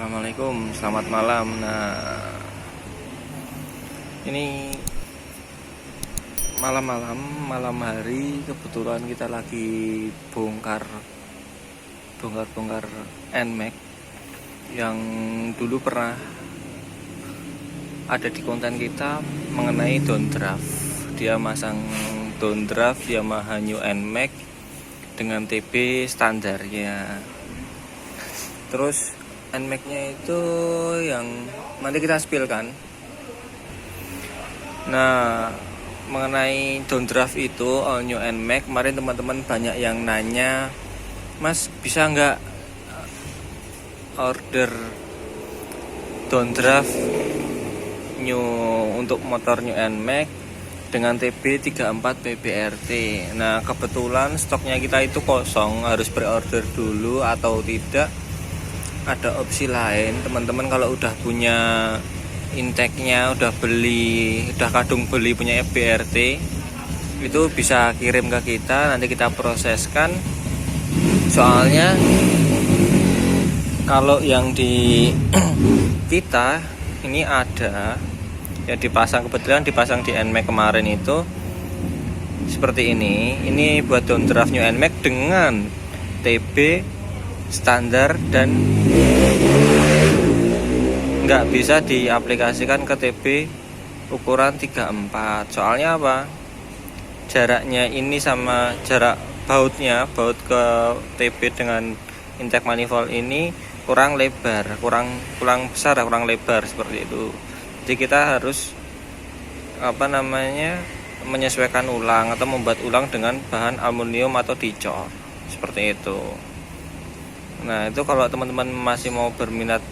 Assalamualaikum, selamat malam. Nah, ini malam hari kebetulan kita lagi bongkar NMAX yang dulu pernah ada di konten kita mengenai downdraft. Dia masang downdraft Yamaha New NMAX dengan TB standarnya. Terus NMAX-nya itu yang nanti kita spillkan. Nah, mengenai downdraft itu all new NMAX, kemarin teman-teman banyak yang nanya, Mas bisa nggak order downdraft new untuk motor new NMAX dengan TB 34 PBRT. Nah, kebetulan stoknya kita itu kosong, harus pre-order dulu atau tidak. Ada opsi lain, teman-teman kalau udah punya intake-nya, udah kadung beli punya FBRT, itu bisa kirim ke kita, nanti kita proseskan. Soalnya kalau yang di kita ini ada ya kebetulan dipasang di NMAX kemarin itu seperti ini buat downdraft new NMAX dengan TB standar dan nggak bisa diaplikasikan ke TB ukuran 34. Soalnya apa? Jaraknya ini sama jarak baut ke TB dengan intake manifold ini kurang lebar, kurang lebar seperti itu. Jadi kita harus menyesuaikan ulang atau membuat ulang dengan bahan aluminium atau dicor seperti itu. Nah, itu kalau teman-teman masih mau berminat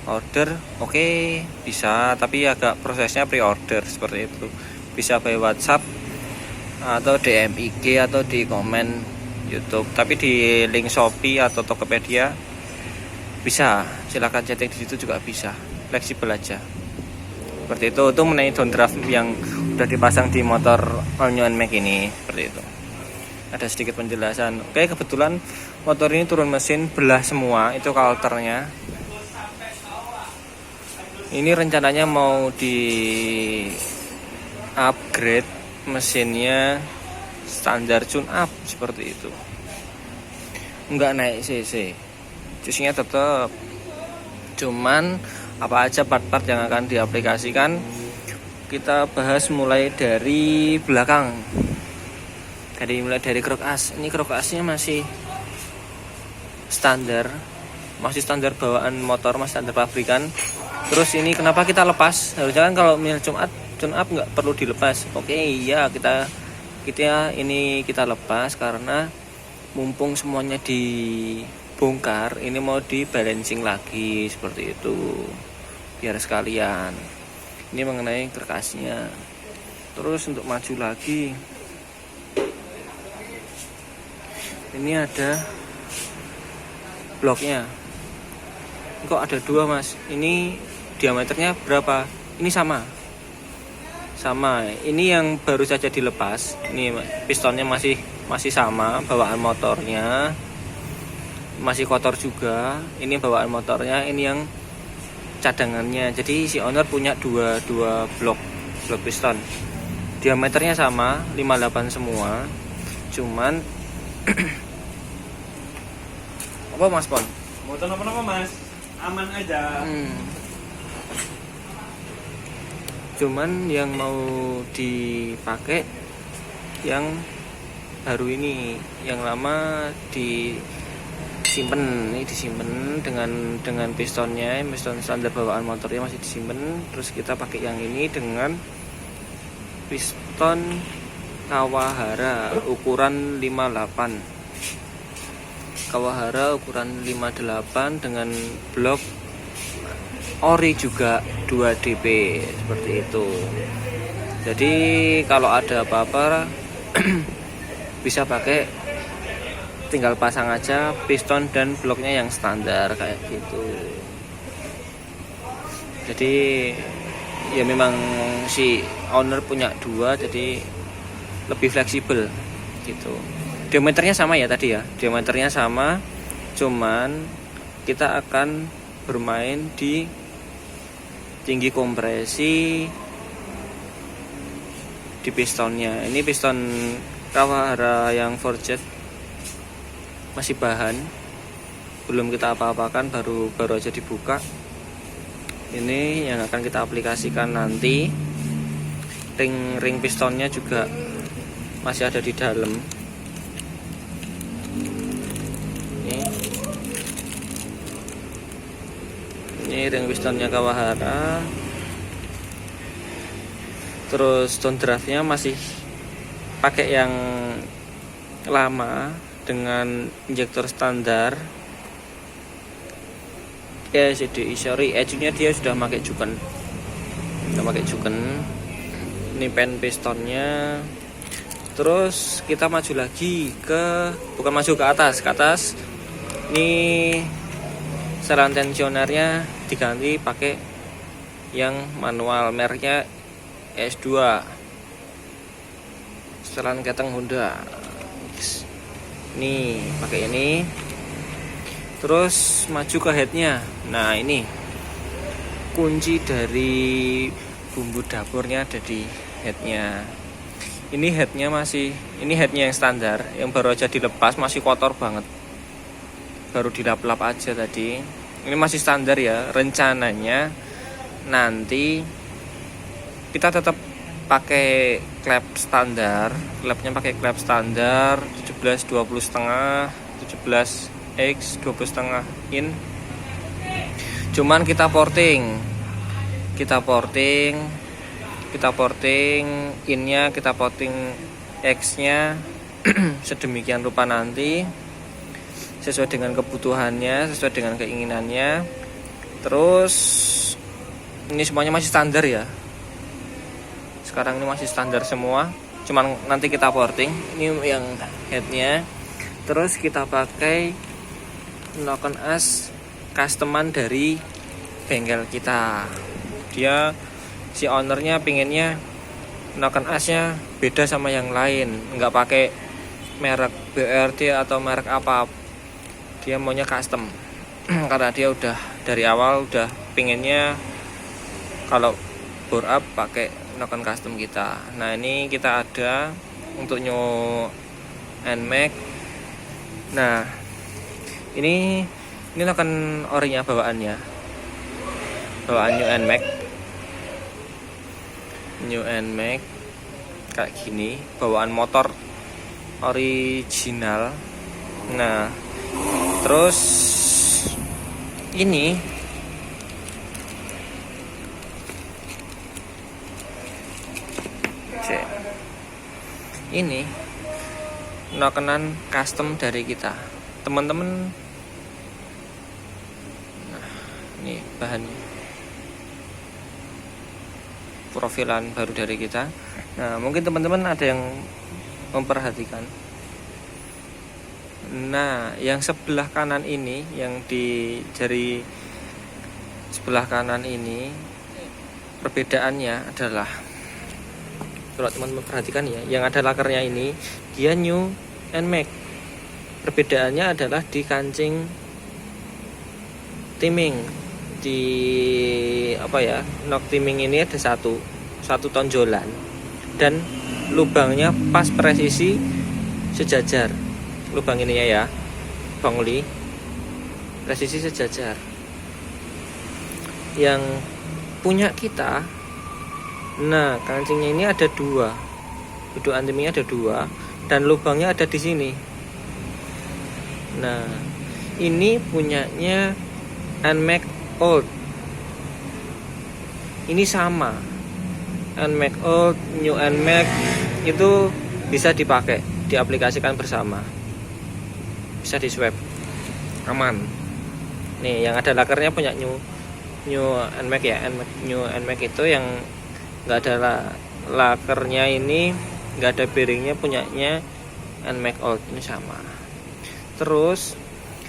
order, oke, bisa, tapi agak prosesnya pre-order seperti itu. Bisa by WhatsApp atau DM IG atau di komen YouTube. Tapi di link Shopee atau Tokopedia bisa, silakan chatting di situ juga bisa. Fleksibel aja. Seperti itu mengenai downdraft yang udah dipasang di motor all new NMAX ini, seperti itu. Ada sedikit penjelasan. Oke, kebetulan motor ini turun mesin belah semua, itu kalternya. Ini rencananya mau di upgrade mesinnya standar tune up seperti itu. Enggak naik cc, cc-nya tetap. Cuman apa aja part-part yang akan diaplikasikan kita bahas mulai dari belakang. Mulai dari krok as. Ini krok asnya masih standar bawaan motor, masih standar pabrikan. Terus ini kenapa kita lepas? Harusnya kan kalau tune up nggak perlu dilepas. Oke, iya kita lepas karena mumpung semuanya dibongkar, ini mau di balancing lagi seperti itu biar sekalian. Ini mengenai krok asnya. Terus untuk maju lagi, ini ada bloknya. Kok ada dua, Mas? Ini diameternya berapa? Ini sama. Ini yang baru saja dilepas. Ini pistonnya masih sama, bawaan motornya masih kotor juga. Ini bawaan motornya, ini yang cadangannya. Jadi si owner punya dua blok piston. Diameternya sama, 58 semua. Cuman apa Mas Pon? Motor apa Mas? Aman aja. Cuman yang mau dipakai yang baru ini, yang lama disimpan dengan pistonnya, piston standar bawaan motornya masih disimpan. Terus kita pakai yang ini dengan piston Kawahara ukuran 58. Kawahara ukuran 58 dengan blok ori juga 2 dp seperti itu. Jadi kalau ada apa-apa bisa pakai, tinggal pasang aja piston dan bloknya yang standar kayak gitu. Jadi ya memang si owner punya dua, jadi lebih fleksibel gitu. Diameternya sama ya tadi ya, diameternya sama, cuman kita akan bermain di tinggi kompresi di pistonnya. Ini piston Kawahara yang forged, masih bahan, belum kita apa-apakan, baru aja dibuka. Ini yang akan kita aplikasikan nanti. Ring pistonnya juga masih ada di dalam. Ini ring pistonnya Kawahara. Terus downdraftnya masih pakai yang lama dengan injektor standar. ECU-nya dia sudah pakai juken. Ini pen pistonnya. Terus kita maju lagi bukan maju ke atas. Ini setelan tensionernya diganti pakai yang manual, mereknya S2. Setelan keteng Honda. Nih, pakai ini. Terus maju ke headnya. Nah, ini kunci dari bumbu dapurnya ada di headnya. Ini headnya yang standar, yang baru aja dilepas, masih kotor banget. Baru dilap-lap aja tadi. Ini masih standar ya. Rencananya nanti kita tetap pakai klep standar. Klepnya pakai klep standar 17 20 setengah, 17X 20 setengah in. Cuman kita porting innya, kita porting X-nya sedemikian rupa nanti sesuai dengan kebutuhannya, sesuai dengan keinginannya. Terus ini semuanya masih standar ya. Sekarang ini masih standar semua. Cuman nanti kita porting. Ini yang headnya. Terus kita pakai knock as customan dari bengkel kita. Dia si ownernya pinginnya knock asnya beda sama yang lain, nggak pakai merek BRD atau merek apa. Dia maunya custom karena dia udah dari awal udah pinginnya kalau bore up pakai knock custom kita. Nah, ini kita ada untuk new NMAX. Nah, ini knock orinya bawaan new NMAX kayak gini, bawaan motor original. Nah, terus ini nokenan custom dari kita, teman-teman. Nah, ini bahannya, profilan baru dari kita. Nah, mungkin teman-teman ada yang memperhatikan. Nah, yang sebelah kanan ini, yang di jari sebelah kanan ini, perbedaannya adalah, kalau teman-teman perhatikan ya, yang ada lakernya ini dia new NMAX. Perbedaannya adalah di kancing timing, di knock timing ini ada satu tonjolan dan lubangnya pas presisi sejajar. Lubang ininya ya, Bang Uli, presisi sejajar. Yang punya kita, nah kancingnya ini ada 2, duduk antimingnya ada 2 dan lubangnya ada di sini. Nah, ini punyanya NMAX Old. Ini sama, NMAX Old, New NMAX itu bisa dipakai, diaplikasikan bersama, bisa di swap, aman. Nih, yang ada lakernya punya new NMAX ya, new NMAX itu yang nggak ada lakernya ini, nggak ada bearingnya, punyanya NMAX Old ini sama. Terus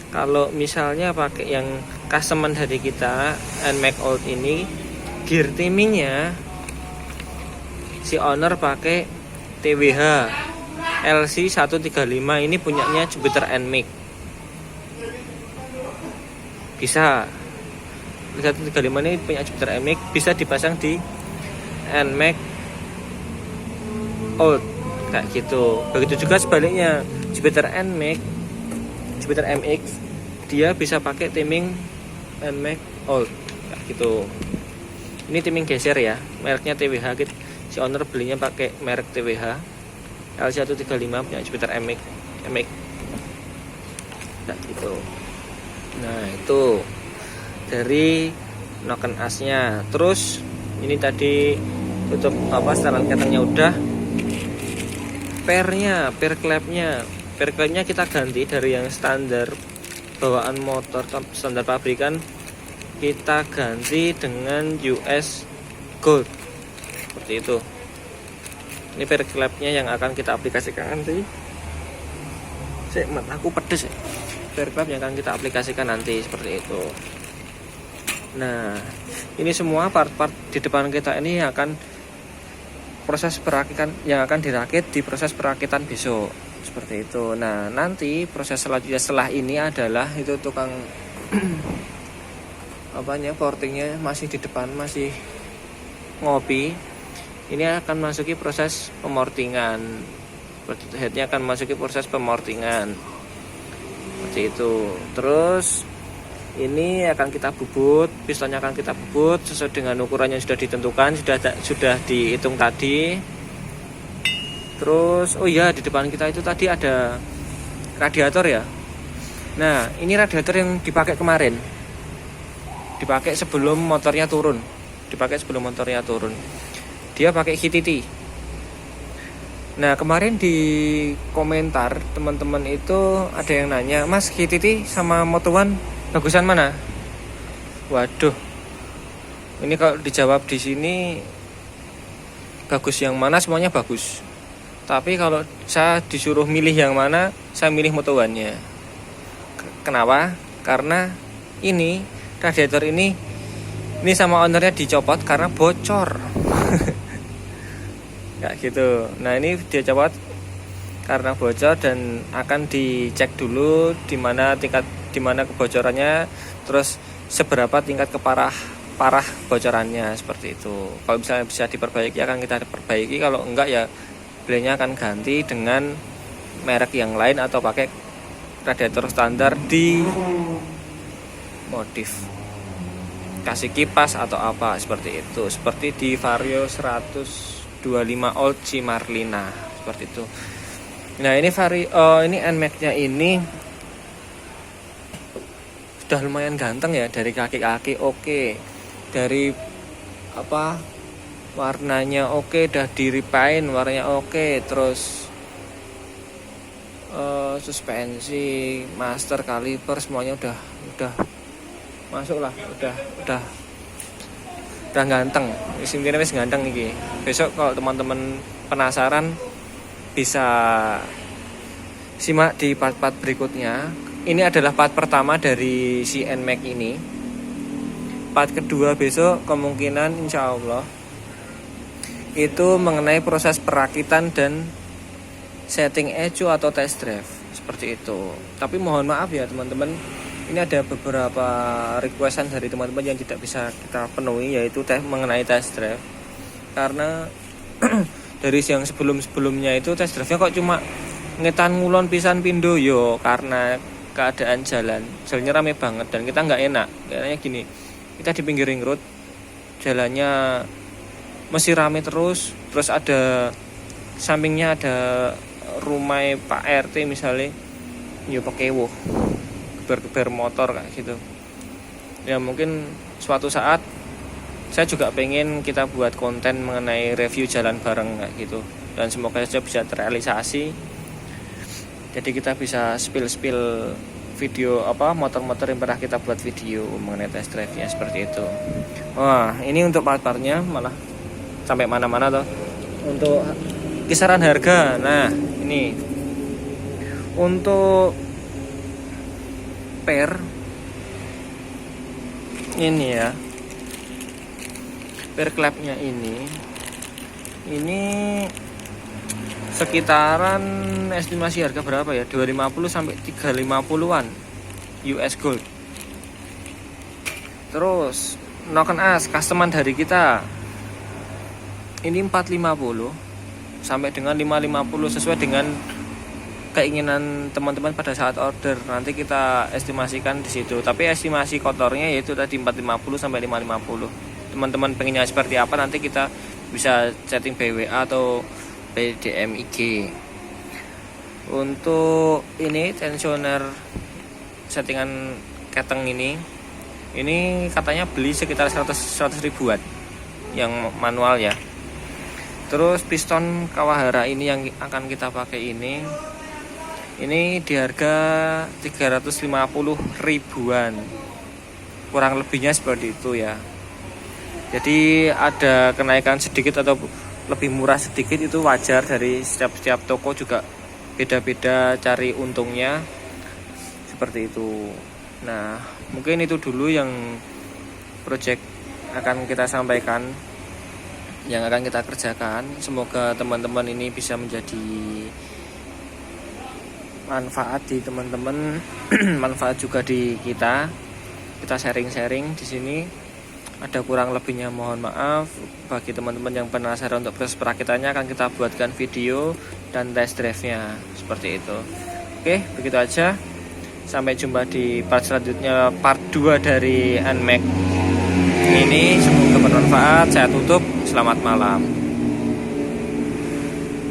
kalau misalnya pakai yang customer dari kita, NMAX Old ini, gear timingnya si owner pakai TWH LC 135. Ini punyanya Jupiter NMAX. Bisa 3135 ini punya Jupiter NMAX, bisa dipasang di NMAX Old kayak gitu. Begitu juga sebaliknya, Jupiter MX dia bisa pakai timing NMAX Old kayak gitu. Ini timing geser ya, mereknya TWH gitu. Si owner belinya pakai merek TWH L135 punya Jupiter MX kayak gitu. Nah itu dari noken asnya. Terus ini tadi tutup setelan ketangnya udah. Per klepnya kita ganti dari yang standar bawaan motor standar pabrikan, kita ganti dengan US Gold seperti itu. Ini per klepnya yang akan kita aplikasikan nanti. Mataku pedes ya. Per klep yang akan kita aplikasikan nanti seperti itu. Nah, ini semua part-part di depan kita ini akan proses perakitan yang akan dirakit di proses perakitan besok seperti itu. Nah, nanti proses selanjutnya setelah ini adalah itu tukang portingnya masih di depan, masih ngopi. Ini akan masuki proses pemortingan. Headnya akan masuki proses pemortingan seperti itu. Terus ini akan kita bubut, pistonnya akan kita bubut sesuai dengan ukuran yang sudah ditentukan, sudah dihitung tadi. Terus di depan kita itu tadi ada radiator ya. Nah, ini radiator yang dipakai kemarin. Dipakai sebelum motornya turun. Dia pakai HTT. Nah, kemarin di komentar teman-teman itu ada yang nanya, "Mas, HTT sama Moto1 bagusan mana?" Waduh. Ini kalau dijawab di sini bagus yang mana, semuanya bagus. Tapi kalau saya disuruh milih yang mana, saya milih Moto1-nya. Kenapa? Karena ini radiator ini sama ownernya dicopot karena bocor. Kayak gitu. Nah, ini dia copot karena bocor dan akan dicek dulu di mana kebocorannya, terus seberapa tingkat parah bocorannya seperti itu. Kalau misalnya bisa diperbaiki akan kita perbaiki, kalau enggak ya belinya akan ganti dengan merek yang lain atau pakai radiator standar di modif, kasih kipas atau apa seperti itu, seperti di Vario 125 Old C Marlina seperti itu. Nah, ini ini NMAX-nya ini sudah lumayan ganteng ya, dari kaki-kaki oke, dari warnanya oke, udah di-repaint warnanya oke, terus suspensi, master, kaliper semuanya udah masuk lah, udah ganteng. Intinya wis ganteng iki. Besok kalau teman-teman penasaran bisa simak di part-part berikutnya. Ini adalah part pertama dari si NMAX ini. Part kedua besok kemungkinan insya Allah itu mengenai proses perakitan dan setting ECU atau test drive seperti itu. Tapi mohon maaf ya teman-teman, ini ada beberapa requestan dari teman-teman yang tidak bisa kita penuhi, yaitu mengenai test drive. Karena dari yang sebelumnya itu test drive-nya kok cuma ngetan ngulon pisan pindo yo, karena keadaan jalannya rame banget dan kita nggak enak. Kayaknya gini, kita di pinggir ring road, jalannya masih rame terus ada sampingnya ada rumah Pak RT misalnya, yo pakai keber motor kayak gitu. Ya mungkin suatu saat saya juga pengen kita buat konten mengenai review jalan bareng kayak gitu, dan semoga saja bisa terrealisasi. Jadi kita bisa spill video motor-motor yang pernah kita buat video mengenai test drive-nya seperti itu. Wah, ini untuk part-partnya malah sampai mana-mana toh. Untuk kisaran harga, nah ini untuk ini ya, per klepnya ini sekitaran estimasi harga berapa ya, 250 sampai 350-an US Gold. Terus Noken As customer dari kita ini 450 sampai dengan 550 sesuai dengan keinginan teman-teman pada saat order. Nanti kita estimasikan di situ. Tapi estimasi kotornya yaitu tadi 450 sampai 550. Teman-teman pengennya seperti apa nanti kita bisa chatting BWA atau BDM IG. Untuk ini tensioner settingan keteng ini katanya beli sekitar 100 ribuan yang manual ya. Terus piston Kawahara ini yang akan kita pakai ini di harga 350 ribuan, kurang lebihnya seperti itu ya. Jadi ada kenaikan sedikit atau lebih murah sedikit itu wajar, dari setiap toko juga beda-beda cari untungnya seperti itu. Nah, mungkin itu dulu yang project akan kita sampaikan, yang akan kita kerjakan. Semoga teman-teman ini bisa menjadi manfaat di teman-teman, manfaat juga di kita. Kita sharing-sharing di sini. Ada kurang lebihnya mohon maaf. Bagi teman-teman yang penasaran untuk proses perakitannya akan kita buatkan video dan test drive-nya seperti itu. Oke, begitu aja. Sampai jumpa di part selanjutnya, part 2 dari NMAX ini. Semoga bermanfaat. Saya tutup. Selamat malam.